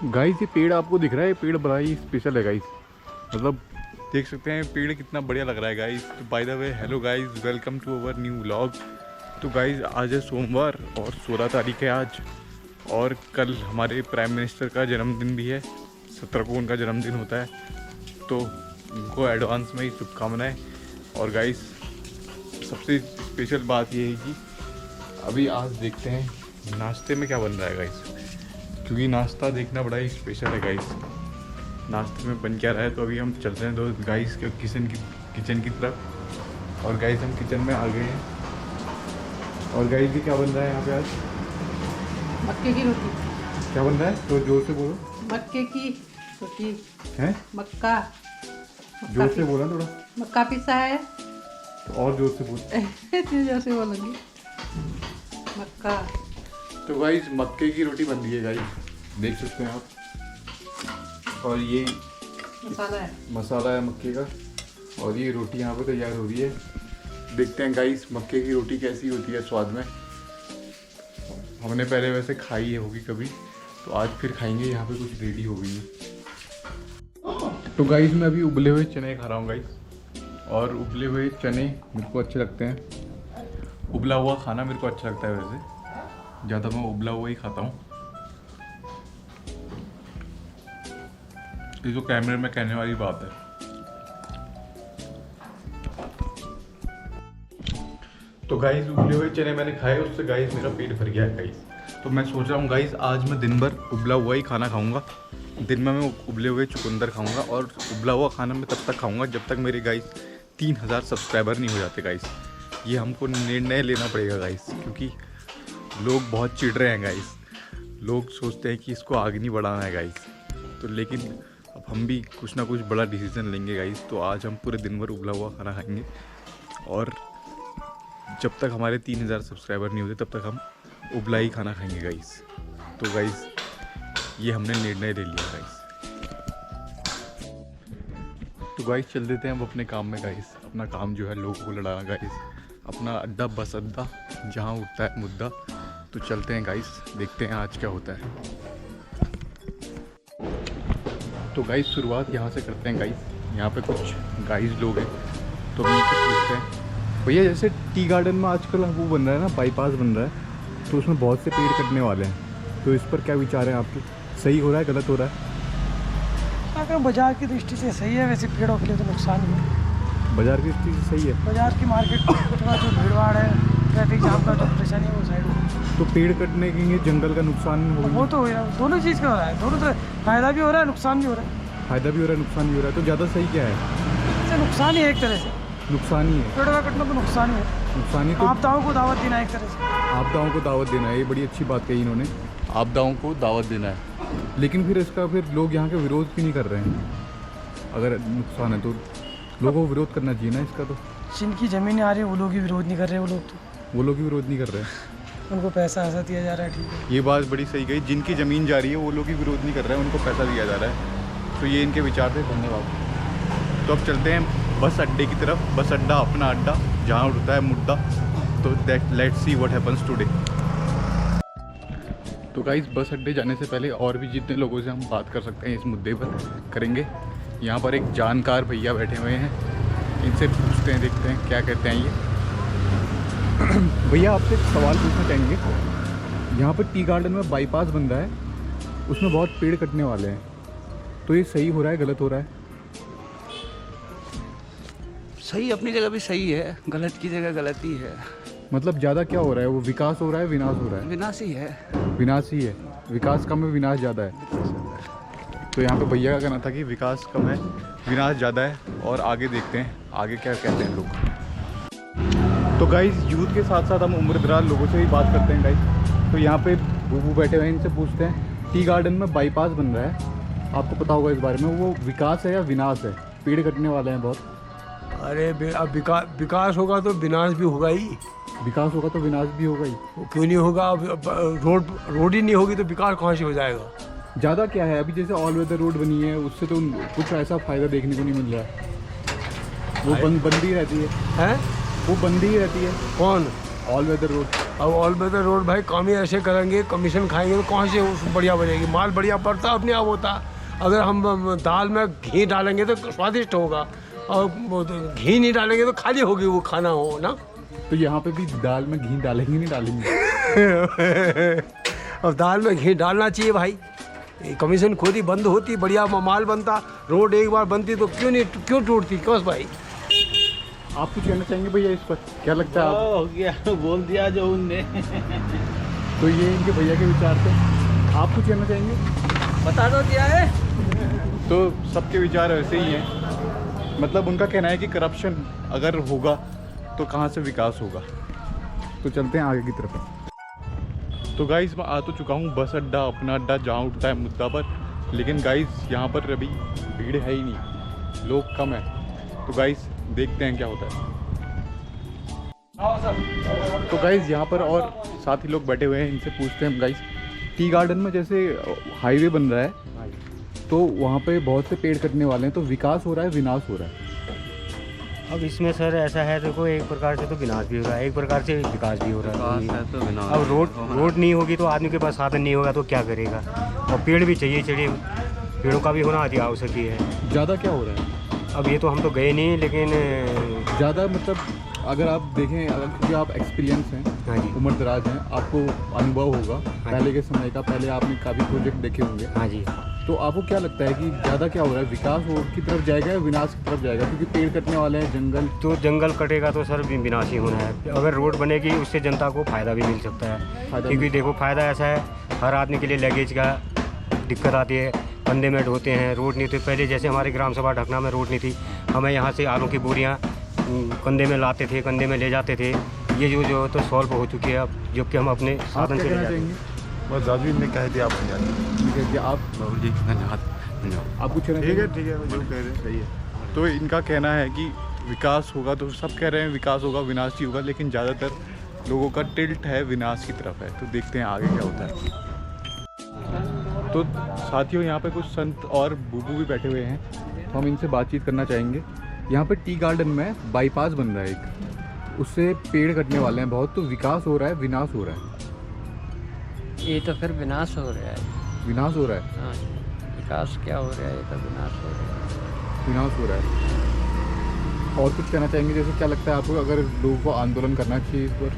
Guys ये पेड़ आपको दिख रहा है, पेड़ बड़ा ही स्पेशल है गाइस। मतलब देख सकते हैं पेड़ कितना बढ़िया लग रहा है गाइस। तो by the way hello guys, welcome to our new vlog. तो गाइस आज है सोमवार और 16 तारीख है आज, और कल हमारे प्राइम मिनिस्टर का जन्मदिन भी है। 17 को उनका जन्मदिन होता है, तो उनको एडवांस में ही शुभकामनाएँ। और गाइस सबसे स्पेशल बात ये है कि अभी आज देखते हैं नाश्ते में क्या बन रहा है गाइस, क्योंकि नाश्ता देखना बड़ा ही स्पेशल है गाइस। नाश्ते में बन क्या रहा है, तो अभी हम चल रहे हैं तो गाइस के किचन की तरफ। और गाइस हम किचन में आ गए हैं। और गाइस ये क्या बन रहा है यहाँ पे आज? मक्के की रोटी। क्या बन रहा है? तो जोर से बोलो। मक्के की रोटी हैं? मक्का जोर से बोला थोड़ा। मक्का पिसा है। तो और जोर से बोल। इतनी जोर से बोलूँगी। मक्का। तो गाइस मक्के की रोटी बन रही है गाइस, देख सकते हैं आप। और ये मसाला है मक्के का, और ये रोटी यहाँ पे तैयार हो रही है। देखते हैं गाइस मक्के की रोटी कैसी होती है स्वाद में। हमने पहले वैसे खाई है होगी कभी, तो आज फिर खाएंगे। यहाँ पे कुछ रेडी हो गई है। तो गाइस मैं अभी उबले हुए चने खा रहा हूँ गाइस, और उबले हुए चने मेरे को अच्छे लगते हैं। उबला हुआ खाना मेरे को अच्छा लगता है वैसे, ज़्यादा मैं उबला हुआ ही खाता हूँ। ये तो कैमरे में कहने वाली बात है। तो गाइस उबले हुए चने मैंने खाए, उससे गाइस मेरा पेट भर गया है गाइस। तो मैं सोच रहा हूँ गाइस आज मैं दिन भर उबला हुआ ही खाना खाऊंगा। दिन में मैं उबले हुए चुकंदर खाऊंगा, और उबला हुआ खाना मैं तब तक खाऊंगा जब तक मेरे गाइस 3000 सब्सक्राइबर नहीं हो जाते गाइस। ये हमको निर्णय लेना पड़ेगा गाइस, क्योंकि लोग बहुत चिढ़ रहे हैं गाइस। लोग सोचते हैं कि इसको आगे नहीं बढ़ाना है गाइस। तो लेकिन अब हम भी कुछ ना कुछ बड़ा डिसीजन लेंगे गाइस। तो आज हम पूरे दिन भर उबला हुआ खाना खाएंगे, और जब तक हमारे 3000 सब्सक्राइबर नहीं होते तब तक हम उबला ही खाना खाएंगे गाइस। तो गाइस ये हमने निर्णय ले लिया गाइस। तो गाइस चल देते हैं हम अपने काम में गाइस। अपना काम जो है लोगों को लड़ाना गाइस, अपना अड्डा बस अड्डा जहाँ उठता है मुद्दा। तो चलते हैं गाइस, देखते हैं आज क्या होता है। तो गाइस शुरुआत यहाँ से करते हैं गाइस। यहाँ पे कुछ गाइस लोग हैं, तो हम इनसे पूछते हैं भैया, जैसे टी गार्डन में आजकल वो बन रहा है ना, बाईपास बन रहा है, तो उसमें बहुत से पेड़ कटने वाले हैं, तो इस पर क्या विचार है आपके? सही हो रहा है, गलत हो रहा है? अगर बाजार की दृष्टि से सही है, वैसे पेड़ों के लिए तो नुकसान ही है। बाजार की स्थिति सही है? बाजार की मार्केट थोड़ा जो भीड़ भाड़ है, ट्रैफिक जाम का जो परेशानी है वो साइड में। तो पेड़ कटने के जंगल का नुकसान हो वो तो हो रहा है, दोनों चीज़ का हो रहा है। दोनों तो फायदा भी हो रहा है, नुकसान भी हो रहा है। फायदा भी हो रहा है, नुकसान भी हो रहा है, तो ज़्यादा सही क्या है? इससे नुकसान ही है एक तरह से। नुकसान ही है। पेड़ों का कटना तो नुकसान ही है। नुकसान ही तो आपदाओं को दावत देना है एक तरह से। आपदाओं को दावत देना है, ये बड़ी अच्छी बात कही इन्होंने। आपदाओं को दावत देना है, लेकिन फिर इसका फिर लोग यहाँ के विरोध क्यों नहीं कर रहे हैं? अगर नुकसान है तो लोगों को विरोध करना चाहिए ना इसका। तो जिनकी ज़मीनें आ रही है वो लोग ही विरोध नहीं कर रहे। वो लोग ही विरोध नहीं कर रहे हैं। उनको पैसा ऐसा दिया जा रहा है, ठीक है। ये बात बड़ी सही कही, जिनकी ज़मीन जा रही है वो लोग ही विरोध नहीं कर रहे हैं, उनको पैसा दिया जा रहा है। तो ये इनके विचार थे, धन्यवाद। तो अब चलते हैं बस अड्डे की तरफ। बस अड्डा अपना अड्डा जहाँ उठता है मुद्दा। तो let's see what happens today. तो गाइस बस अड्डे जाने से पहले और भी जितने लोगों से हम बात कर सकते हैं इस मुद्दे पर करेंगे। यहाँ पर एक जानकार भैया बैठे हुए हैं, इनसे पूछते हैं, देखते हैं क्या कहते हैं ये। भैया आपसे एक सवाल पूछना चाहेंगे। यहाँ पर टी गार्डन में बाईपास बन रहा है, उसमें बहुत पेड़ कटने वाले हैं, तो ये सही हो रहा है, गलत हो रहा है? सही अपनी जगह भी सही है, गलत की जगह गलती है। मतलब ज़्यादा क्या हो रहा है? वो विकास हो रहा है, विनाश हो रहा है? विनाश ही है। विनाश ही है। विकास कम है, विनाश ज़्यादा है। तो यहाँ पे भैया का कहना था कि विकास कम है, विनाश ज़्यादा है। और आगे देखते हैं आगे क्या कहते हैं लोग। तो गाइस यूथ के साथ साथ हम उम्रदराज लोगों से भी बात करते हैं गाइस। तो यहाँ पे बूबू बैठे हुए हैं, इनसे पूछते हैं टी गार्डन में बाईपास बन रहा है, आपको पता होगा इस बारे में, वो विकास है या विनाश है? पेड़ कटने वाले हैं बहुत। अरे अब विकास होगा तो विनाश भी होगा ही। विकास होगा तो विनाश भी होगा ही। क्यों नहीं होगा? अब रोड ही नहीं होगी तो विकास कहाँ से हो जाएगा? ज़्यादा क्या है, अभी जैसे ऑल वेदर रोड बनी है, उससे तो कुछ ऐसा फ़ायदा देखने को नहीं मिल रहा है। वो बंदी रहती है। हैं? वो बंदी ही रहती है। कौन? All weather road. अब ऑल वेदर रोड भाई काम ही ऐसे करेंगे, कमीशन खाएंगे तो कहाँ से बढ़िया बनेगी, माल बढ़िया पड़ता अपने आप होता। अगर हम दाल में घी डालेंगे तो स्वादिष्ट होगा, और घी नहीं डालेंगे तो खाली होगी वो खाना हो ना। तो यहाँ पे भी दाल में घी डालेंगे नहीं डालेंगे? और दाल में घी डालना चाहिए भाई, कमीशन खुद ही बंद होती, बढ़िया माल बनता। रोड एक बार बनती तो क्यों टूटती कौस भाई। आप कुछ कहना चाहेंगे भैया इस पर, क्या लगता है आप? हो गया, बोल दिया जो उनने। तो ये इनके भैया के विचार थे, आप कुछ कहना चाहेंगे? बता दो क्या है। तो सबके विचार ऐसे ही हैं, मतलब उनका कहना है कि करप्शन अगर होगा तो कहाँ से विकास होगा। तो चलते हैं आगे की तरफ। तो गाइस मैं आ तो चुका हूँ बस अड्डा, अपना अड्डा जहाँ उठता है मुद्दा पर, लेकिन गाइस यहाँ पर अभी भीड़ है ही नहीं, लोग कम है। तो गाइस देखते हैं क्या होता है। तो गाइस यहाँ पर और साथी लोग बैठे हुए हैं, इनसे पूछते हैं गाइस, टी गार्डन में जैसे हाईवे बन रहा है तो वहाँ पे बहुत से पेड़ कटने वाले हैं, तो विकास हो रहा है विनाश हो रहा है? अब इसमें सर ऐसा है, देखो एक प्रकार से तो विनाश भी हो रहा है, एक प्रकार से विकास भी हो रहा है। अब रोड नहीं होगी तो आदमी के पास साधन नहीं होगा तो क्या करेगा, और पेड़ भी चाहिए, पेड़ों का भी होना अति आवश्यक ही है। ज़्यादा क्या हो रहा है? अब ये तो हम तो गए नहीं, लेकिन ज़्यादा मतलब अगर आप देखें, अगर क्योंकि आप एक्सपीरियंस हैं, हाँ जी, उम्र दराज हैं, आपको अनुभव होगा पहले के समय का, पहले आपने काफ़ी प्रोजेक्ट देखे होंगे। हाँ जी। तो आपको क्या लगता है कि ज़्यादा क्या हो रहा है, विकास की तरफ जाएगा या विनाश की तरफ जाएगा? क्योंकि पेड़ कटने वाले हैं, जंगल तो जंगल कटेगा तो सर विनाश ही होना है। अगर रोड बनेगी उससे जनता को फ़ायदा भी मिल सकता है, क्योंकि देखो फ़ायदा ऐसा है, हर आदमी के लिए लगेज का दिक्कत आती है, कंधे में ढोते हैं। रोड नहीं थी पहले, जैसे हमारी ग्राम सभा ढकना में रोड नहीं थी, हमें यहाँ से आलू की बोरियाँ कंधे में लाते थे, कंधे में ले जाते थे। ये जो तो सॉल्व हो चुकी है अब, जो कि हम अपने साधन से ले जाते हैं। बस दादू ने कह दिया, आप ठीक है आप जी धन्यवाद। आप कुछ कहना ठीक है चाहेंगे? जो कह रहे हैं सही है। तो इनका कहना है कि विकास होगा, तो सब कह रहे हैं विकास होगा विनाश ही होगा, लेकिन ज़्यादातर लोगों का टिल्ट है विनाश की तरफ है। तो देखते हैं आगे क्या होता है। तो साथियों यहाँ पे कुछ संत और बूबू भी बैठे हुए हैं, तो हम इनसे बातचीत करना चाहेंगे। यहाँ पे टी गार्डन में बाईपास बन रहा है एक, उससे पेड़ कटने वाले हैं बहुत, तो विकास हो रहा है विनाश हो रहा है? ये तो फिर विनाश हो रहा है। विनाश हो रहा है? हाँ, विकास क्या हो रहा है, ये तो विनाश हो रहा है। विनाश हो रहा है। और कुछ कहना चाहेंगे, जैसे क्या लगता है आपको, अगर लोगों को आंदोलन करना चाहिए इस पर?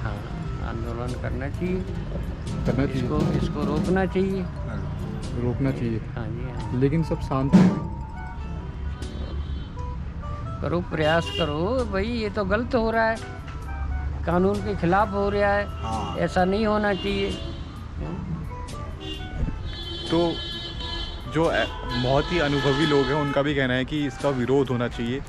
हाँ, आंदोलन करना चाहिए, करना चाहिए, इसको रोकना चाहिए। रोकना चाहिए। हाँ जी, हाँ। लेकिन सब शांत हैं। करो, प्रयास करो भाई, ये तो गलत हो रहा है, कानून के खिलाफ हो रहा है। ऐसा नहीं होना चाहिए। तो जो बहुत ही अनुभवी लोग हैं उनका भी कहना है कि इसका विरोध होना चाहिए,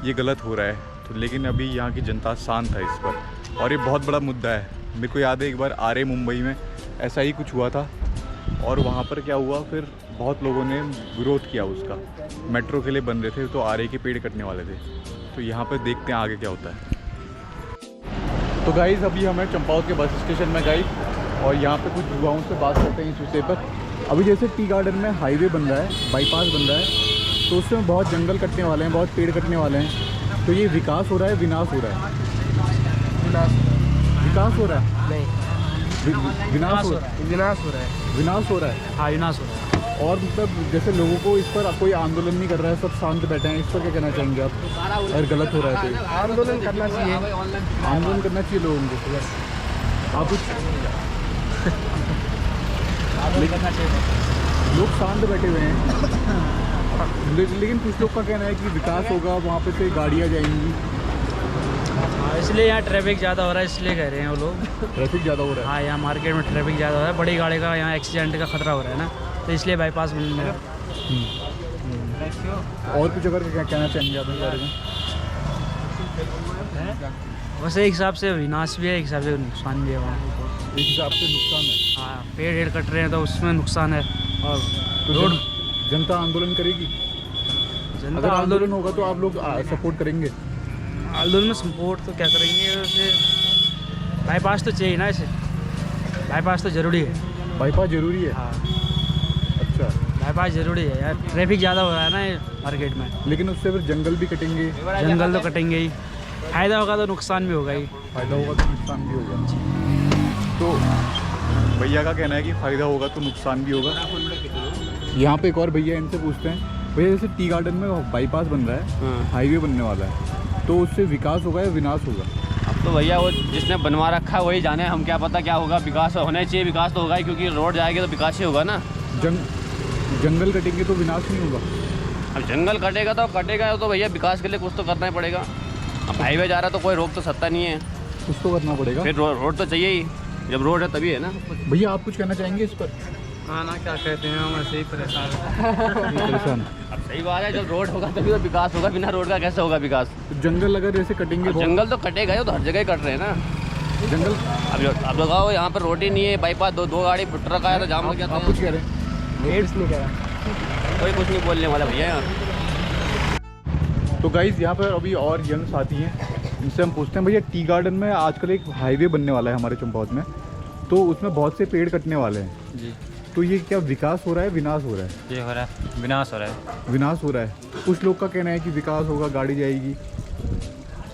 ये गलत हो रहा है। तो लेकिन अभी यहाँ की जनता शांत है इस पर, और ये बहुत बड़ा मुद्दा है। मेरे को याद है एक बार आरए मुंबई में ऐसा ही कुछ हुआ था, और वहाँ पर क्या हुआ, फिर बहुत लोगों ने विरोध किया उसका। मेट्रो के लिए बन रहे थे, तो आरए के पेड़ कटने वाले थे। तो यहाँ पर देखते हैं आगे क्या होता है। तो गाइज़ अभी हमें चंपावत के बस स्टेशन में गाइज, और यहाँ पे कुछ युवाओं से बात करते हैं इस विषय पर। अभी जैसे टी गार्डन में हाईवे बन रहा है, बाईपास बन रहा है, तो उसमें बहुत जंगल कटने वाले हैं, बहुत पेड़ कटने वाले हैं। तो ये विकास हो रहा है विनाश हो रहा है? विकास हो रहा है? नहीं, विनाश हो रहा है। विनाश हो रहा है। विनाश हो रहा है। हाँ, विनाश हो रहा है। और मतलब जैसे लोगों को इस पर कोई आंदोलन नहीं कर रहा है, सब शांत बैठे हैं, इस पर क्या कहना चाहेंगे आप? अगर गलत हो रहा है तो आंदोलन करना चाहिए। आंदोलन करना चाहिए लोगों को। आप कुछ लोग शांत बैठे हुए हैं, लेकिन कुछ लोग का कहना है कि विकास होगा, वहाँ पे से गाड़ियाँ जाएंगी। इसलिए यहाँ ट्रैफिक ज़्यादा हो रहा है, इसलिए कह रहे हैं वो लोग। ट्रैफिक ज़्यादा हो रहा है? हाँ, यहाँ मार्केट में ट्रैफिक ज़्यादा हो रहा है, बड़ी गाड़ी का यहाँ एक्सीडेंट का खतरा हो रहा है ना, तो इसलिए बाईपास बन रहा है। और कुछ अगर क्या कहना चाहेंगे आप इस बारे में? वैसे एक हिसाब से विनाश भी है, एक हिसाब से नुकसान भी है वहाँ। एक हिसाब से नुकसान है। हाँ, पेड़ कट रहे हैं तो उसमें नुकसान है। और तो रोड जनता आंदोलन करेगी? जनता अगर आंदोलन होगा तो आप लोग सपोर्ट करेंगे? आंदोलन में सपोर्ट तो क्या करेंगे, वैसे बाईपास तो चाहिए ना, ऐसे बाईपास तो ज़रूरी है। बाईपास ज़रूरी है? हाँ, अच्छा, बाईपास ज़रूरी है यार, ट्रैफिक ज़्यादा हो रहा है ना ये मार्केट में। लेकिन उससे फिर जंगल भी कटेंगे। जंगल तो कटेंगे ही। फायदा होगा तो नुकसान भी होगा ही। फ़ायदा होगा तो नुकसान भी होगा। तो भैया का कहना है कि फ़ायदा होगा तो नुकसान भी होगा। यहाँ पे एक और भैया, इनसे पूछते हैं भैया, जैसे टी गार्डन में बाईपास बन रहा है, हाईवे बनने वाला है, तो उससे विकास होगा या विनाश होगा? अब तो भैया वो जिसने बनवा रखा है वही जाने, हम क्या पता क्या होगा। विकास होना चाहिए, विकास तो होगा ही, क्योंकि रोड जाएगी तो विकास ही होगा ना। जंगल कटेंगे तो विनाश नहीं होगा? अब जंगल कटेगा तो भैया विकास के लिए कुछ तो करना ही पड़ेगा। अब हाईवे जा रहा है तो कोई रोक तो सकता नहीं है, कुछ तो करना पड़ेगा। फिर रोड तो चाहिए ही, जब रोड है तभी है ना। भैया आप कुछ कहना चाहेंगे इस पर? हाँ ना, क्या कहते हैं, हम ऐसे ही परेशान परेशान। अब सही बात है, जब रोड होगा तभी तो विकास होगा, बिना रोड का कैसे होगा विकास? तो जंगल अगर जैसे कटेंगे, जंगल तो कटेगा ही, तो हर जगह ही कट रहे हैं ना जंगल। अब लगाओ यहाँ पर रोड ही नहीं है, बाईपास दो गाड़ी ट्रक आया तो जाम लग जाता है। आप कुछ कह रहे हैं? कोई कुछ नहीं बोलने वाला भैया यहाँ। तो गाइज़ यहाँ पर अभी और यंग साथी हैं, इनसे हम पूछते हैं भैया, टी गार्डन में आजकल एक हाईवे बनने वाला है हमारे चंपावत में, तो उसमें बहुत से पेड़ कटने वाले हैं जी। तो ये क्या विकास हो रहा है विनाश हो रहा है? ये हो रहा है, विनाश हो रहा है। विनाश हो रहा है। कुछ लोग का कहना है कि विकास होगा, गाड़ी जाएगी।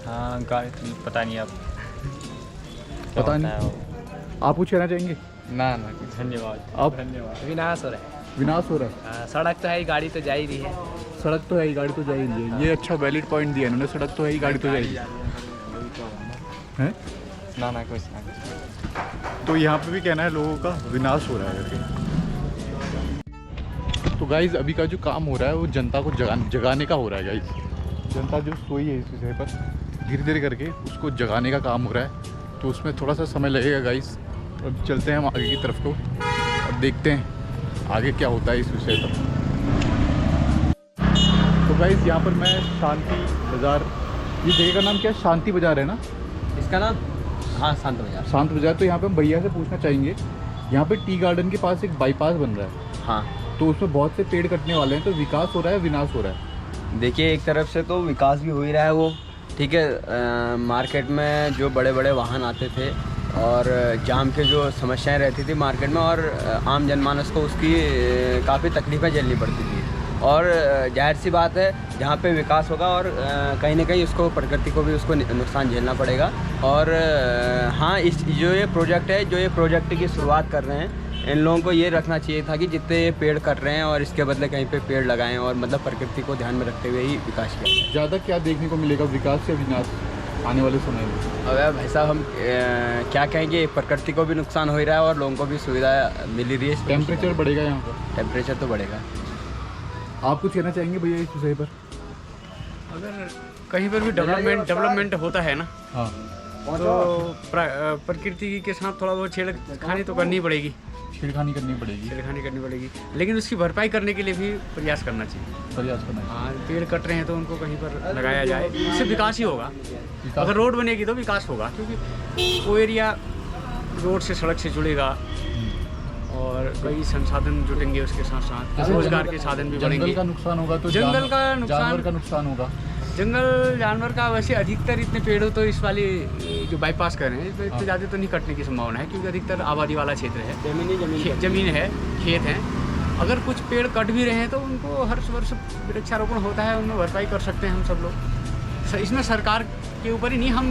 हाँ, गाड़ी पता नहीं, आप पता नहीं, आप कुछ कहना चाहेंगे? ना धन्यवाद। आप? विनाश हो रहा है। विनाश हो रहा है। सड़क तो है, गाड़ी तो जा ही रही है। सड़क तो है ही, गाड़ी तो जा ही रही है। ये अच्छा वैलिड पॉइंट दिया इन्होंने, सड़क तो है ही, गाड़ी तो जाएगी है ना कुछ ना। तो यहाँ पे भी कहना है लोगों का विनाश हो रहा है करके। तो गाइज अभी का जो काम हो रहा है वो जनता को जगाने का हो रहा है गाइज। जनता जो सोई है इस विषय पर, धीरे धीरे करके उसको जगाने का काम हो रहा है, तो उसमें थोड़ा सा समय लगेगा गाइज। अब चलते हैं हम आगे की तरफ को और देखते हैं आगे क्या होता है इस विषय पर। तो गाइज यहाँ पर मैं शांति बाज़ार, ये जगह का नाम क्या है? शांति बाज़ार है ना इसका नाम? हाँ, शांत बाजार। शांत बाज़ार। तो यहाँ पे हम भैया से पूछना चाहेंगे, यहाँ पे टी गार्डन के पास एक बाईपास बन रहा है, हाँ, तो उसमें बहुत से पेड़ कटने वाले हैं, तो विकास हो रहा है विनाश हो रहा है? देखिए, एक तरफ से तो विकास भी हो ही रहा है वो, ठीक है। मार्केट में जो बड़े बड़े वाहन आते थे और जाम के जो समस्याएं रहती थी मार्केट में, और आम जनमानस को उसकी काफ़ी तकलीफ़ें झेलनी पड़ती थी। और जाहिर सी बात है, जहाँ पे विकास होगा और कहीं ना कहीं उसको, प्रकृति को भी उसको नुकसान झेलना पड़ेगा। और हाँ, इस जो ये प्रोजेक्ट की शुरुआत कर रहे हैं, इन लोगों को ये रखना चाहिए था कि जितने पेड़ कट रहे हैं और इसके बदले कहीं पे पेड़ लगाएं, और मतलब प्रकृति को ध्यान में रखते हुए ही विकास किया। ज़्यादा क्या देखने को मिलेगा, विकास या विनाश आने वाले समय में? अब भाई साहब, हम क्या कहेंगे, प्रकृति को भी नुकसान हो ही रहा है और लोगों को भी सुविधा मिल रही है। टेम्परेचर बढ़ेगा यहाँ पर? टेम्परेचर तो बढ़ेगा। आप कुछ कहना चाहेंगे भैया इस विषय पर? अगर कहीं पर भी डेवलपमेंट होता है ना, हाँ, तो प्रकृति के साथ थोड़ा बहुत छेड़खानी तो करनी पड़ेगी। छेड़खानी करनी पड़ेगी, लेकिन उसकी भरपाई करने के लिए भी प्रयास करना चाहिए। प्रयास करना चाहिए। हाँ, पेड़ कट रहे हैं तो उनको कहीं पर लगाया जाए, इससे विकास ही होगा। अगर रोड बनेगी तो विकास होगा, क्योंकि वो एरिया रोड से, सड़क से जुड़ेगा और कई संसाधन जुटेंगे उसके साथ साथ, रोजगार के साधन भी बढ़ेंगे। जंगल का नुकसान होगा तो जंगल का जानवर का नुकसान होगा। जंगल जानवर का वैसे अधिकतर इतने पेड़ तो इस वाली जो बाईपास कर रहे हैं, तो इतने ज़्यादा तो नहीं कटने की संभावना है, क्योंकि अधिकतर आबादी वाला क्षेत्र है, जमीन है, खेत हैं। अगर कुछ पेड़ कट भी रहे हैं तो उनको हर वर्ष वृक्षारोपण होता है, उनमें भरपाई कर सकते हैं हम सब लोग। इसमें सरकार के ऊपर ही नहीं, हम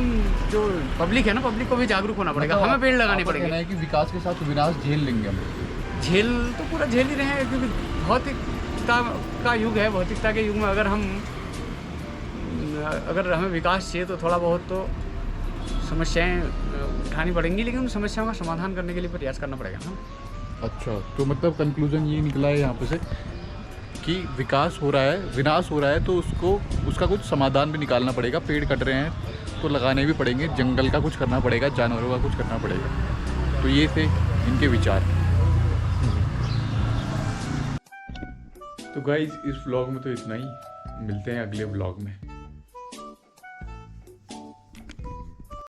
जो पब्लिक है ना, पब्लिक को भी जागरूक होना पड़ेगा, हमें पेड़ लगाने पड़ेंगे। कि विकास के साथ विनाश झेल लेंगे हम? झेल तो पूरा झेल ही रहे हैं, क्योंकि भौतिकता का युग है। भौतिकता के युग में अगर हमें विकास चाहिए तो थोड़ा बहुत तो समस्याएं उठानी पड़ेंगी, लेकिन उन समस्याओं का समाधान करने के लिए प्रयास करना पड़ेगा ना। अच्छा, तो मतलब कंक्लूजन ये निकला है यहाँ पे से कि विकास हो रहा है, विनाश हो रहा है, तो उसका कुछ समाधान भी निकालना पड़ेगा। पेड़ कट रहे हैं तो लगाने भी पड़ेंगे, जंगल का कुछ करना पड़ेगा, जानवरों का कुछ करना पड़ेगा। तो ये थे इनके विचार। तो गाइज इस व्लॉग में तो इतना ही, मिलते हैं अगले व्लॉग में।